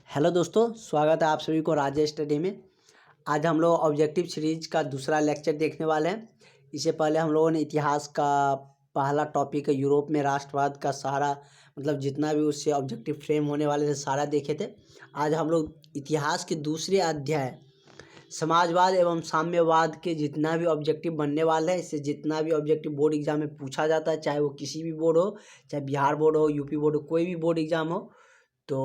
Hello दोस्तों, स्वागत है आप सभी को राजेश स्टडी में। आज हम लोग ऑब्जेक्टिव सीरीज का दूसरा लेक्चर देखने वाले हैं। इससे पहले हम लोगों ने इतिहास का पहला टॉपिक यूरोप में राष्ट्रवाद का सारा मतलब जितना भी उससे ऑब्जेक्टिव फ्रेम होने वाले थे सारा देखे थे। आज हम लोग इतिहास के दूसरे अध्याय समाजवाद एवं साम्यवाद के जितना भी ऑब्जेक्टिव बनने वाले हैं, इससे जितना भी ऑब्जेक्टिव बोर्ड एग्जाम में पूछा जाता है, चाहे वो किसी भी बोर्ड हो, चाहे बिहार बोर्ड हो, यूपी बोर्ड हो, कोई भी बोर्ड एग्जाम हो, तो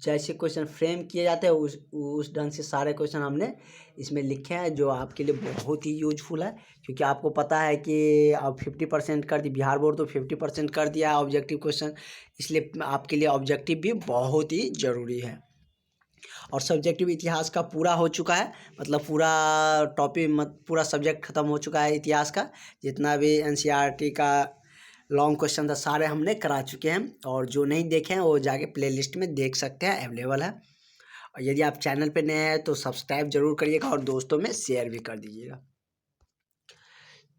जैसे क्वेश्चन फ्रेम किए जाते हैं उस ढंग से सारे क्वेश्चन हमने इसमें लिखे हैं, जो आपके लिए बहुत ही यूजफुल है। क्योंकि आपको पता है कि अब 50% कर दी बिहार बोर्ड, तो 50% कर दिया है ऑब्जेक्टिव क्वेश्चन, इसलिए आपके लिए ऑब्जेक्टिव भी बहुत ही ज़रूरी है। और सब्जेक्टिव इतिहास का पूरा हो चुका है, मतलब पूरा टॉपिक पूरा सब्जेक्ट ख़त्म हो चुका है इतिहास का। जितना भी एनसीईआरटी का लॉन्ग क्वेश्चन था सारे हमने करा चुके हैं, और जो नहीं देखे हैं वो जाके प्लेलिस्ट में देख सकते हैं, अवेलेबल है। और यदि आप चैनल पे नए हैं तो सब्सक्राइब जरूर करिएगा और दोस्तों में शेयर भी कर दीजिएगा।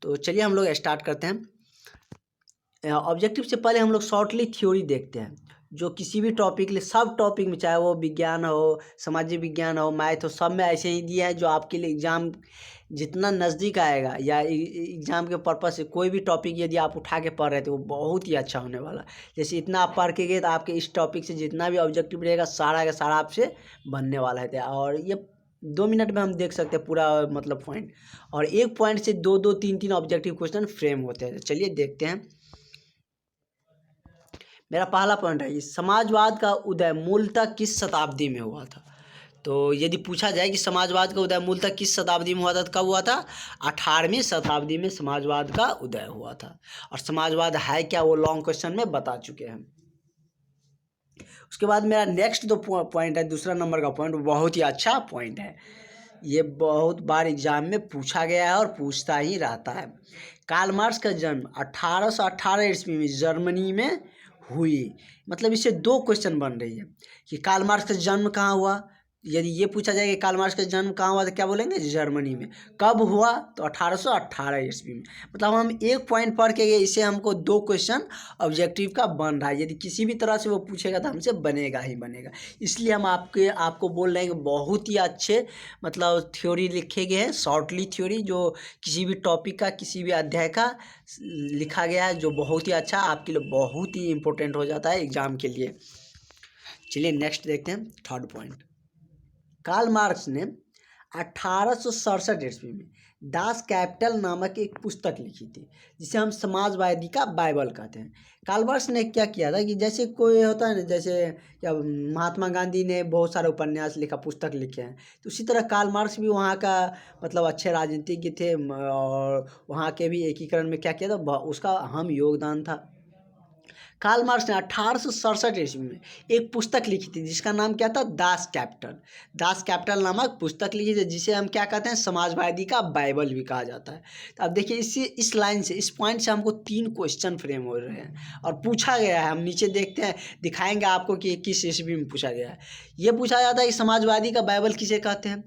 तो चलिए हम लोग स्टार्ट करते हैं। ऑब्जेक्टिव से पहले हम लोग शॉर्टली थ्योरी देखते हैं, जो किसी भी टॉपिक लिए सब टॉपिक में, चाहे वो विज्ञान हो, सामाजिक विज्ञान हो, मैथ हो, सब में ऐसे ही दिया है जो आपके लिए एग्ज़ाम जितना नज़दीक आएगा या एग्ज़ाम के पर्पज़ से कोई भी टॉपिक यदि आप उठा के पढ़ रहे थे वो बहुत ही अच्छा होने वाला। जैसे इतना आप पढ़ के गए तो आपके इस टॉपिक से जितना भी ऑब्जेक्टिव रहेगा सारा का सारा आपसे बनने वाला है। और ये 2 मिनट में हम देख सकते हैं पूरा मतलब पॉइंट, और एक पॉइंट से दो दो तीन तीन ऑब्जेक्टिव क्वेश्चन फ्रेम होते हैं। चलिए देखते हैं। मेरा पहला पॉइंट है, समाजवाद का उदय मूलतः किस शताब्दी में हुआ था। तो यदि पूछा जाए कि समाजवाद का उदय मूलतः किस शताब्दी में हुआ था, तो कब हुआ था? 18वीं शताब्दी में समाजवाद का उदय हुआ था। और समाजवाद है क्या, वो लॉन्ग क्वेश्चन में बता चुके हैं। उसके बाद मेरा नेक्स्ट जो पॉइंट है, दूसरा नंबर का पॉइंट, बहुत ही अच्छा पॉइंट है। ये बहुत बार एग्जाम में पूछा गया है और पूछता ही रहता है। कार्ल मार्क्स का जन्म 1818 ईस्वी में जर्मनी में हुई। मतलब इससे दो क्वेश्चन बन रही है कि कार्ल मार्क्स का जन्म कहाँ हुआ। यदि ये पूछा जाए कि कार्ल मार्क्स का जन्म कहाँ हुआ, तो क्या बोलेंगे? जर्मनी में। कब हुआ? तो 1818 ईस्वी में। मतलब हम एक पॉइंट पढ़ के गए, इससे हमको दो क्वेश्चन ऑब्जेक्टिव का बन रहा है। यदि किसी भी तरह से वो पूछेगा तो हमसे बनेगा ही बनेगा। इसलिए हम आपको बोल रहे हैं कि बहुत ही अच्छे मतलब थ्योरी लिखे गए हैं, शॉर्टली थ्योरी, जो किसी भी टॉपिक का, किसी भी अध्याय का लिखा गया है, जो बहुत ही अच्छा आपके लिए बहुत ही इम्पोर्टेंट हो जाता है एग्जाम के लिए। चलिए नेक्स्ट देखते हैं, थर्ड पॉइंट। कार्ल मार्क्स ने 1867 ईस्वी में दास कैपिटल नामक एक पुस्तक लिखी थी, जिसे हम समाजवादी का बाइबल कहते हैं। कार्ल मार्क्स ने क्या किया था कि जैसे कोई होता है ना, जैसे क्या महात्मा गांधी ने बहुत सारे उपन्यास लिखा, पुस्तक लिखे हैं, तो उसी तरह कार्ल मार्क्स भी वहाँ का मतलब अच्छे राजनीतिज्ञ थे, और वहाँ के भी एकीकरण में क्या किया था, उसका अहम योगदान था। कार्ल मार्क्स ने 1867 ईस्वी में एक पुस्तक लिखी थी जिसका नाम क्या था? Das Kapital. दास कैपिटल नामक पुस्तक लिखी थी, जिसे हम क्या कहते हैं? समाजवादी का बाइबल भी कहा जाता है। तो अब देखिए, इस लाइन से, इस पॉइंट से हमको 3 क्वेश्चन फ्रेम हो रहे हैं और पूछा गया है। हम नीचे देखते हैं, दिखाएंगे आपको कि किस ईस्वी में पूछा गया है। ये पूछा जाता है कि समाजवादी का बाइबल किसे कहते हैं?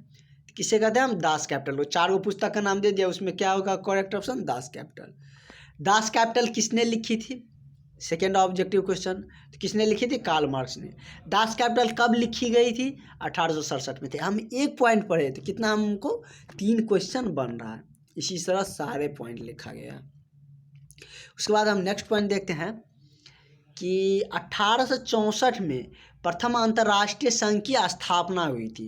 किसे कहते हैं हम? Das Kapital. 4 पुस्तक का नाम दे दिया, उसमें क्या होगा correct option? Das Kapital. Das Kapital किसने लिखी थी? सेकेंड ऑब्जेक्टिव क्वेश्चन, तो किसने लिखी थी? कार्ल मार्क्स ने। दास कैपिटल कब लिखी गई थी? 1867 में थे। हम एक पॉइंट पढ़े तो कितना हमको 3 क्वेश्चन बन रहा है। इसी तरह सारे पॉइंट लिखा गया। उसके बाद हम नेक्स्ट पॉइंट देखते हैं कि 1864 में प्रथम अंतर्राष्ट्रीय संघ की स्थापना हुई थी।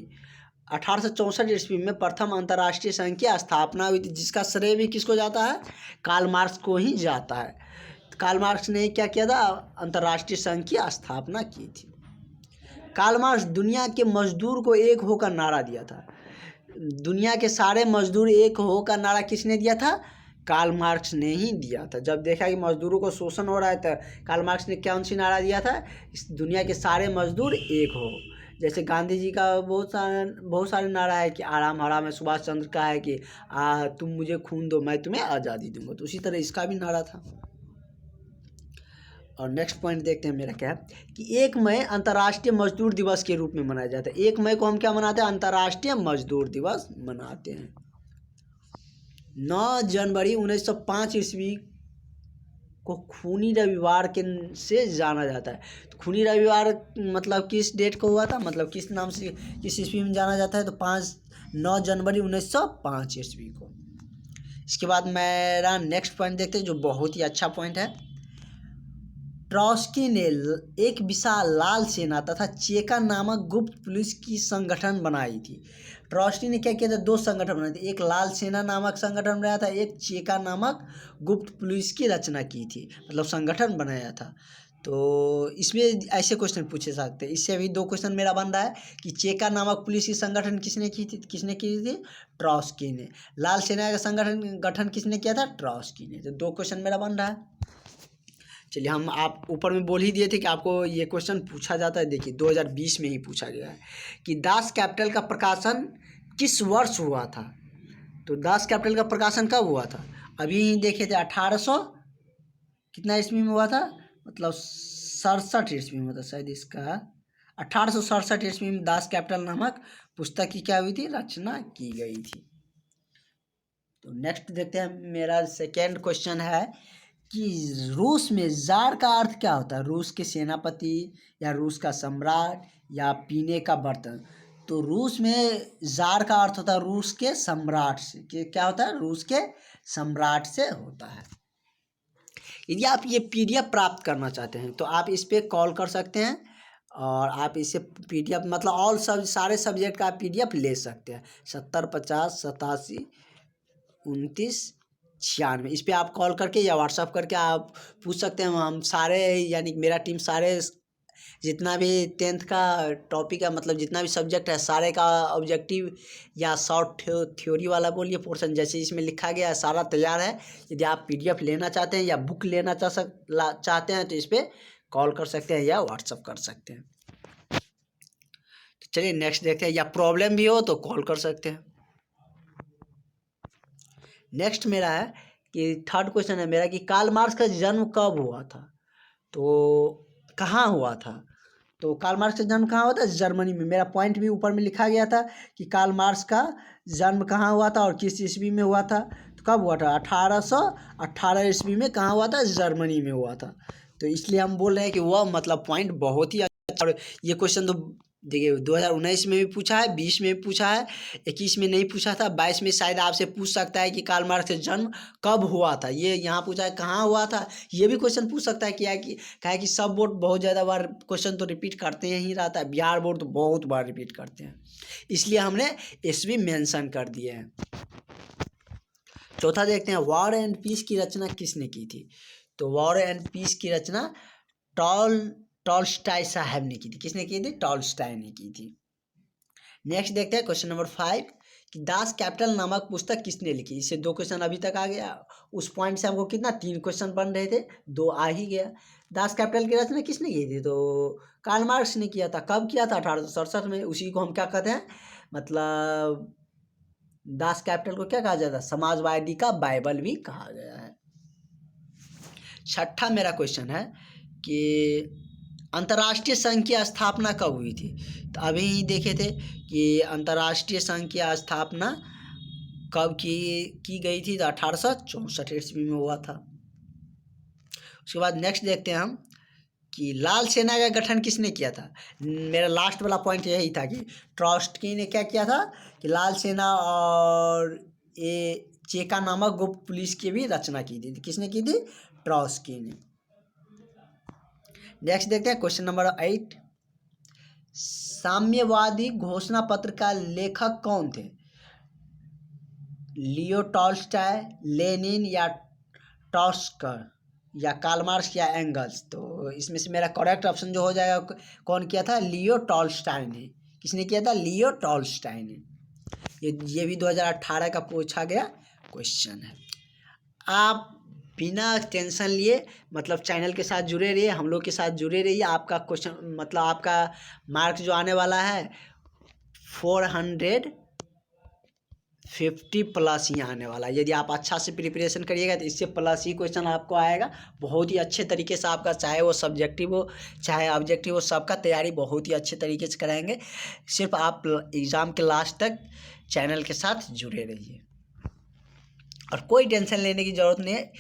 1864 ईस्वी में प्रथम अंतर्राष्ट्रीय संघ की स्थापना हुई थी, जिसका श्रेय भी किसको जाता है? कार्ल मार्क्स को ही जाता है। कार्ल मार्क्स ने क्या किया था? अंतर्राष्ट्रीय संघ की स्थापना की थी। कार्ल मार्क्स दुनिया के मजदूर को एक होकर नारा दिया था। दुनिया के सारे मजदूर एक होकर नारा किसने दिया था? कार्ल मार्क्स ने ही दिया था। जब देखा कि मजदूरों को शोषण हो रहा है, तो कार्ल मार्क्स ने कौन सी नारा दिया था? इस दुनिया के सारे मजदूर एक हो। जैसे गांधी जी का बहुत सारे नारा है कि आराम हराम है। सुभाष चंद्र का है कि तुम मुझे खून दो, मैं तुम्हें आज़ादी दूंगा। तो उसी तरह इसका भी नारा था। और नेक्स्ट पॉइंट देखते हैं मेरा क्या है कि 1 मई अंतर्राष्ट्रीय मजदूर दिवस के रूप में मनाया जाता है। 1 मई को हम क्या मनाते हैं? अंतर्राष्ट्रीय मजदूर दिवस मनाते हैं। 9 जनवरी 1905 ईस्वी को खूनी रविवार के से जाना जाता है। तो खूनी रविवार मतलब किस डेट को हुआ था, मतलब किस नाम से, किस ईस्वी में जाना जाता है, तो 9 जनवरी 1905 ईस्वी को। इसके बाद मेरा नेक्स्ट पॉइंट देखते हैं जो बहुत ही अच्छा पॉइंट है। ट्रॉट्स्की ने एक विशाल लाल सेना तथा चेका नामक गुप्त पुलिस की संगठन बनाई थी। ट्रॉट्स्की ने क्या किया था, 2 संगठन बनाए थे, एक लाल सेना नामक संगठन बनाया था, एक चेका नामक गुप्त पुलिस की रचना की थी, मतलब संगठन बनाया था। तो इसमें ऐसे क्वेश्चन पूछे सकते हैं। इससे अभी 2 क्वेश्चन मेरा बन रहा है कि चेका नामक पुलिस की संगठन किसने की थी, ट्रॉट्स्की ने। लाल सेना का संगठन गठन किसने किया था, ट्रॉट्स्की ने। तो 2 क्वेश्चन मेरा बन रहा है। चलिए, हम आप ऊपर में बोल ही दिए थे कि आपको ये क्वेश्चन पूछा जाता है। देखिए 2020 में ही पूछा गया है कि दास कैपिटल का प्रकाशन किस वर्ष हुआ था। तो दास कैपिटल का प्रकाशन कब हुआ था, अभी देखे थे 1800 कितना ईस्वी में हुआ था, मतलब 67 ईस्वी में हुआ था शायद। इसका 1867 ईस्वी में दास कैपिटल नामक पुस्तक की क्या हुई थी, रचना की गई थी। तो नेक्स्ट देखते हैं, मेरा सेकेंड क्वेश्चन है कि रूस में जार का अर्थ क्या होता है, रूस के सेनापति या रूस का सम्राट या पीने का बर्तन। तो रूस में जार का अर्थ होता है रूस के सम्राट से, क्या होता है, रूस के सम्राट से होता है। यदि आप ये पीडीएफ प्राप्त करना चाहते हैं तो आप इस पर कॉल कर सकते हैं और आप इसे पीडीएफ मतलब सारे सब्जेक्ट का आप पीडीएफ ले सकते हैं। 70 50 87 29 96 इस पर आप कॉल करके या व्हाट्सअप करके आप पूछ सकते हैं। हम सारे, यानी मेरा टीम सारे जितना भी 10th का टॉपिक है, मतलब जितना भी सब्जेक्ट है सारे का ऑब्जेक्टिव या शॉर्ट थ्योरी वाला बोलिए पोर्शन जैसे इसमें लिखा गया है सारा तैयार है। यदि आप पीडीएफ लेना चाहते हैं या बुक लेना चाहते हैं तो इस पर कॉल कर सकते हैं या व्हाट्सअप कर सकते हैं। तो चलिए नेक्स्ट देखते हैं, या प्रॉब्लम भी हो तो कॉल कर सकते हैं। नेक्स्ट मेरा है कि थर्ड क्वेश्चन है मेरा कि कार्ल मार्क्स का जन्म कब हुआ था, तो कहाँ हुआ था। तो कार्ल मार्क्स का जन्म कहाँ हुआ था, जर्मनी में। मेरा पॉइंट भी ऊपर में लिखा गया था कि कार्ल मार्क्स का जन्म कहाँ हुआ था और किस ईस्वी में हुआ था। तो कब हुआ था, 1818 ईस्वी में कहाँ हुआ था, जर्मनी में हुआ था। तो इसलिए हम बोल रहे हैं कि वह मतलब पॉइंट बहुत ही अच्छा। और ये क्वेश्चन तो देखिए 2019 में भी पूछा है, 20 में भी पूछा है, 21 में नहीं पूछा था, 22 में शायद आपसे पूछ सकता है कि कार्ल मार्क्स का जन्म कब हुआ था। ये यहाँ पूछा है कहाँ हुआ था, ये भी क्वेश्चन पूछ सकता है। क्या है कि सब बोर्ड बहुत ज़्यादा बार क्वेश्चन तो रिपीट करते ही रहता है, बिहार बोर्ड तो बहुत बार रिपीट करते हैं, इसलिए हमने ईस्वी मेंशन कर दिए हैं। चौथा देखते हैं, वॉर एंड पीस की रचना किसने की थी। तो वॉर एंड पीस की रचना टॉल्स्टॉय साहब ने की थी। किसने की थी, टॉल्स्टॉय ने की थी। नेक्स्ट देखते हैं क्वेश्चन नंबर 5 कि दास कैपिटल नामक पुस्तक किसने लिखी। इससे 2 क्वेश्चन अभी तक आ गया। उस पॉइंट से हमको कितना 3 क्वेश्चन बन रहे थे, 2 आ ही गया। दास कैपिटल की रचना किसने की थी, तो कार्ल मार्क्स ने किया था। कब किया था, 1867 में। उसी को हम क्या कहते हैं, मतलब दास कैपिटल को क्या कहा जाता है, समाजवादी का बाइबल भी कहा गया है। छठा मेरा क्वेश्चन है कि अंतर्राष्ट्रीय संघ की स्थापना कब हुई थी। तो अभी ही देखे थे कि अंतर्राष्ट्रीय संघ की स्थापना कब की गई थी, तो 1864 ईस्वी में हुआ था। उसके बाद नेक्स्ट देखते हैं हम कि लाल सेना का गठन किसने किया था। मेरा लास्ट वाला पॉइंट यही था कि ट्रॉट्स्की ने क्या किया था कि लाल सेना और ये चेका नामक गुप्त पुलिस की भी रचना की थी। किसने की थी, ट्रॉट्स्की ने। नेक्स्ट देखते हैं क्वेश्चन नंबर 8, साम्यवादी घोषणा पत्र का लेखक कौन थे, लियो टॉल्स्टॉय, लेनिन या टॉस्कर या कार्ल मार्क्स या एंगल्स। तो इसमें से मेरा करेक्ट ऑप्शन जो हो जाएगा, कौन किया था, लियो टॉल्स्टॉय ने। किसने किया था, लियो टॉल्स्टॉय ने। ये भी 2018 का पूछा गया क्वेश्चन है। आप बिना टेंशन लिए मतलब चैनल के साथ जुड़े रहिए, हम लोग के साथ जुड़े रहिए। आपका क्वेश्चन मतलब आपका मार्क्स जो आने वाला है 450 प्लस ही आने वाला है। यदि आप अच्छा से प्रिपरेशन करिएगा तो इससे प्लस ही क्वेश्चन आपको आएगा। बहुत ही अच्छे तरीके से आपका, चाहे वो सब्जेक्टिव हो चाहे ऑब्जेक्टिव हो, सबका तैयारी बहुत ही अच्छे तरीके से कराएंगे। सिर्फ आप एग्ज़ाम के लास्ट तक चैनल के साथ जुड़े रहिए और कोई टेंशन लेने की ज़रूरत नहीं है।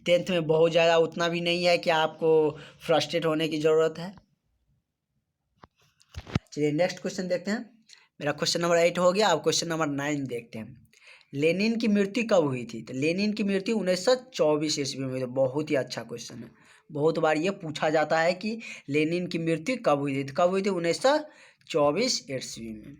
10th में बहुत ज़्यादा उतना भी नहीं है कि आपको फ्रस्ट्रेट होने की ज़रूरत है। चलिए नेक्स्ट क्वेश्चन देखते हैं। मेरा क्वेश्चन नंबर 8 हो गया। अब क्वेश्चन नंबर 9 देखते हैं। लेनिन की मृत्यु कब हुई थी? तो लेनिन की मृत्यु 1924 ईस्वी में हुई थी। बहुत ही अच्छा क्वेश्चन है, बहुत बार ये पूछा जाता है कि लेनिन की मृत्यु कब हुई थी। तो कब हुई थी? 1924 ईस्वी में।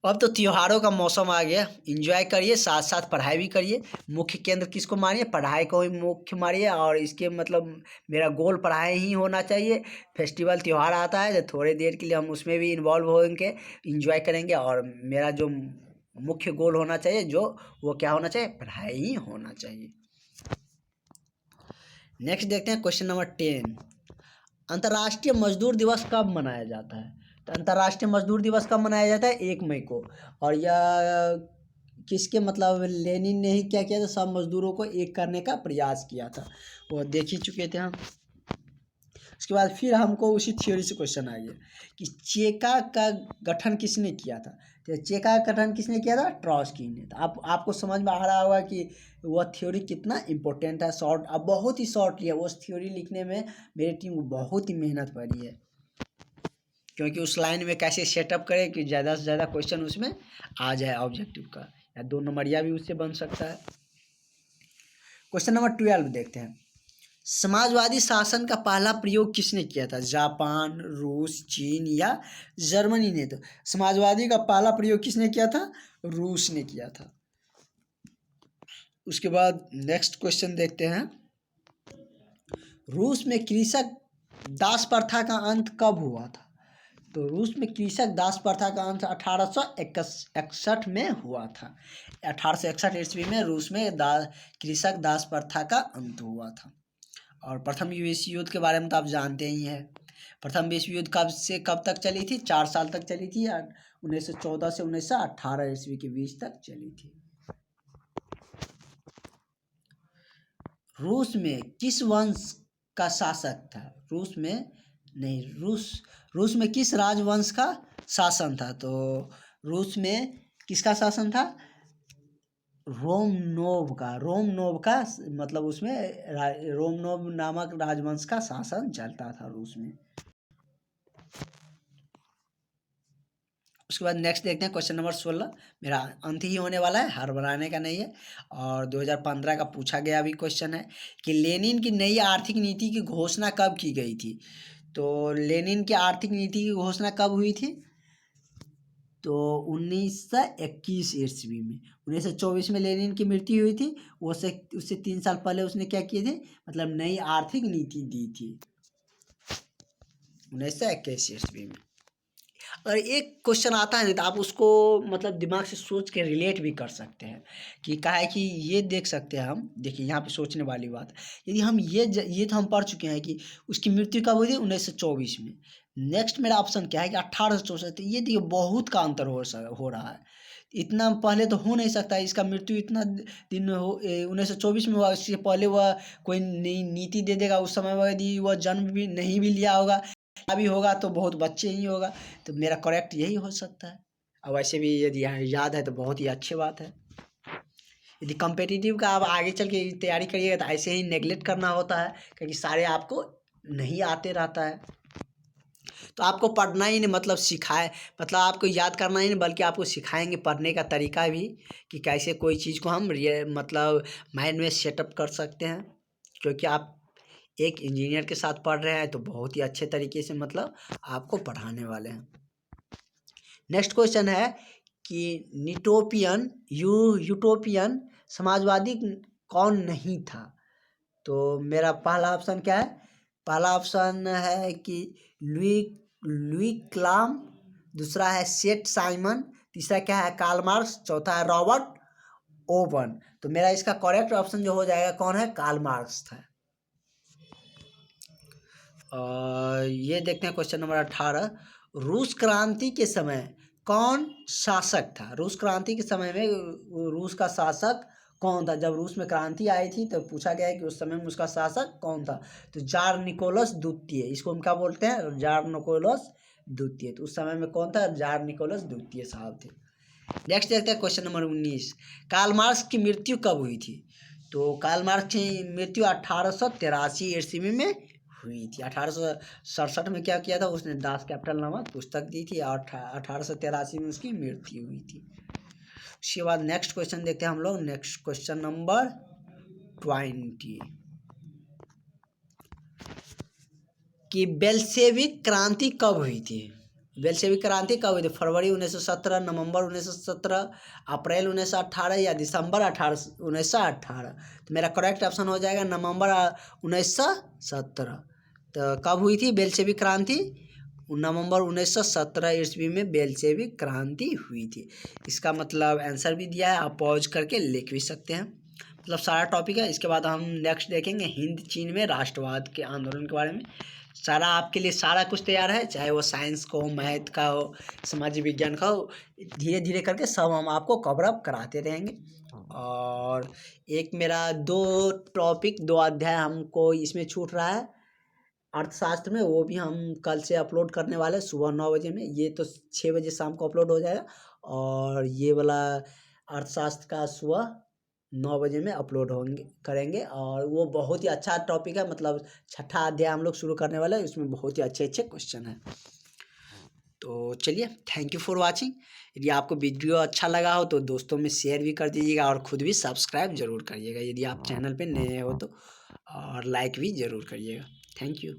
अब तो त्योहारों का मौसम आ गया, एंजॉय करिए, साथ साथ पढ़ाई भी करिए। मुख्य केंद्र किसको मानिए? पढ़ाई को ही मुख्य मानिए। और इसके मतलब मेरा गोल पढ़ाई ही होना चाहिए। फेस्टिवल त्यौहार आता है तो थोड़ी देर के लिए हम उसमें भी इन्वॉल्व होंगे, एंजॉय करेंगे। और मेरा जो मुख्य गोल होना चाहिए वो क्या होना चाहिए? पढ़ाई ही होना चाहिए। नेक्स्ट देखते हैं क्वेश्चन नंबर 10। अंतर्राष्ट्रीय मजदूर दिवस कब मनाया जाता है? तो अंतर्राष्ट्रीय मजदूर दिवस कब मनाया जाता है? 1 मई को। और यह किसके मतलब लेनिन ने ही क्या किया था? सब मजदूरों को एक करने का प्रयास किया था, वो देख ही चुके थे हम। उसके बाद फिर हमको उसी थ्योरी से क्वेश्चन आ गया कि चेका का गठन किसने किया था? तो चेका का गठन किसने किया था? ट्रॉट्स्की ने। तो आपको समझ में आ रहा होगा कि वह थ्योरी कितना इम्पोर्टेंट है। शॉर्ट, अब बहुत ही शॉर्ट लिया। उस थ्योरी लिखने में मेरी टीम को बहुत ही मेहनत पड़ी है, क्योंकि उस लाइन में कैसे सेटअप करें कि ज़्यादा से ज़्यादा क्वेश्चन उसमें आ जाए ऑब्जेक्टिव का, या 2 नंबरिया भी उससे बन सकता है। क्वेश्चन नंबर 12 देखते हैं। समाजवादी शासन का पहला प्रयोग किसने किया था? जापान, रूस, चीन या जर्मनी ने? तो समाजवादी का पहला प्रयोग किसने किया था? रूस ने किया था। उसके बाद नेक्स्ट क्वेश्चन देखते हैं। रूस में कृषक दास प्रथा का अंत कब हुआ था? तो रूस में कृषक दास प्रथा का अंत 1861 में हुआ था। 1861 ईस्वी में रूस में कृषक दास प्रथा का अंत हुआ था। और प्रथम विश्व युद्ध के बारे में तो आप जानते ही हैं। प्रथम विश्व युद्ध कब से कब तक चली थी? 4 साल तक चली थी। 1914 से 1918 ईस्वी के बीच तक चली थी। रूस में किस वंश का शासक था? रूस में किस राजवंश का शासन था? तो रूस में किसका शासन था? रोमनोव का मतलब उसमें रोमनोव नामक राजवंश का शासन चलता था रूस में। उसके बाद नेक्स्ट देखते हैं क्वेश्चन नंबर 16। मेरा अंत ही होने वाला है, हार बनाने का नहीं है। और 2015 का पूछा गया भी क्वेश्चन है कि लेनिन की नई आर्थिक नीति की घोषणा कब की गई थी? तो लेनिन की आर्थिक नीति की घोषणा कब हुई थी? तो 1921 ईस्वी में। 1924 में लेनिन की मृत्यु हुई थी। उससे 3 साल पहले उसने क्या किए थे? मतलब नई आर्थिक नीति दी थी 1921 ईस्वी में। अगर एक क्वेश्चन आता है तो आप उसको मतलब दिमाग से सोच के रिलेट भी कर सकते हैं कि क्या है कि ये देख सकते हैं हम। देखिए यहाँ पे सोचने वाली बात, यदि हम ये तो हम पढ़ चुके हैं कि उसकी मृत्यु कब हुई थी? 1924 में। नेक्स्ट मेरा ऑप्शन क्या है कि 1864। ये देखिए बहुत का अंतर हो रहा है। इतना पहले तो हो नहीं सकता। इसका मृत्यु इतना दिन में हो 1924 में हुआ। इससे पहले वह कोई नई नीति दे देगा। उस समय यदि वह जन्म भी नहीं भी लिया होगा, भी होगा तो बहुत बच्चे ही होगा। तो मेरा करेक्ट यही हो सकता है। और वैसे भी यदि याद है तो बहुत ही अच्छी बात है। यदि कम्पिटिटिव का आप आगे चल के तैयारी करिएगा तो ऐसे ही नेगलेक्ट करना होता है, क्योंकि सारे आपको नहीं आते रहता है। तो आपको पढ़ना ही नहीं मतलब सिखाए, मतलब आपको याद करना ही नहीं बल्कि आपको सिखाएंगे पढ़ने का तरीका भी, कि कैसे कोई चीज़ को हम मतलब माइंड में सेटअप कर सकते हैं। क्योंकि आप एक इंजीनियर के साथ पढ़ रहे हैं तो बहुत ही अच्छे तरीके से मतलब आपको पढ़ाने वाले हैं। नेक्स्ट क्वेश्चन है कि यूटोपियन समाजवादी कौन नहीं था? तो मेरा पहला ऑप्शन क्या है? पहला ऑप्शन है कि लुई क्लाम, दूसरा है सेठ साइमन, तीसरा क्या है? कार्ल मार्क्स, चौथा है रॉबर्ट ओवन। तो मेरा इसका करेक्ट ऑप्शन जो हो जाएगा कौन है? कार्ल मार्क्स था। ये देखते हैं क्वेश्चन नंबर 18। रूस क्रांति के समय कौन शासक था? रूस क्रांति के समय में रूस का शासक कौन था? जब रूस में क्रांति आई थी तो पूछा गया है कि उस समय में उसका शासक कौन था? तो जार निकोलस द्वितीय, इसको हम क्या बोलते हैं? जार निकोलस द्वितीय। तो उस समय में कौन था? जार निकोलस द्वितीय साहब थे। नेक्स्ट देखते हैं क्वेश्चन नंबर 19। कार्ल मार्क्स की मृत्यु कब हुई थी? तो कार्ल मार्क्स की मृत्यु 1883 ईस्वी में हुई थी। 1867 में क्या किया था उसने, दास कैपिटल नामक पुस्तक दी थी और 1883 में उसकी मृत्यु हुई थी। उसके बाद नेक्स्ट क्वेश्चन देखते हैं हम लोग। नेक्स्ट क्वेश्चन नंबर 20 कि बेल्शेविक क्रांति कब हुई थी? बेल्शेविक क्रांति कब हुई थी? फरवरी 1917, नवंबर 1917, अप्रैल 1918 या दिसंबर 1918? तो मेरा करेक्ट ऑप्शन हो जाएगा नवंबर 1917। तो कब हुई थी बेल्शेविक क्रांति? नवंबर 1917 ईस्वी में बेल्शेविक क्रांति हुई थी। इसका मतलब आंसर भी दिया है, आप पॉज करके लिख भी सकते हैं। मतलब सारा टॉपिक है। इसके बाद हम नेक्स्ट देखेंगे हिंद चीन में राष्ट्रवाद के आंदोलन के बारे में। सारा आपके लिए सारा कुछ तैयार है, चाहे वो साइंस का हो, मैथ का हो, समाज विज्ञान का हो, धीरे धीरे करके सब हम आपको कवर अप कराते रहेंगे। और एक मेरा 2 टॉपिक 2 अध्याय हमको इसमें छूट रहा है अर्थशास्त्र में, वो भी हम कल से अपलोड करने वाले हैं सुबह 9 बजे में। ये तो 6 बजे शाम को अपलोड हो जाएगा और ये वाला अर्थशास्त्र का सुबह 9 बजे में अपलोड करेंगे। और वो बहुत ही अच्छा टॉपिक है, मतलब छठा अध्याय हम लोग शुरू करने वाले हैं, उसमें बहुत ही अच्छे अच्छे क्वेश्चन हैं। तो चलिए, थैंक यू फॉर वाचिंग। यदि आपको वीडियो अच्छा लगा हो तो दोस्तों में शेयर भी कर दीजिएगा और ख़ुद भी सब्सक्राइब ज़रूर करिएगा यदि आप चैनल पे नए हो तो, और लाइक भी ज़रूर करिएगा। Thank you.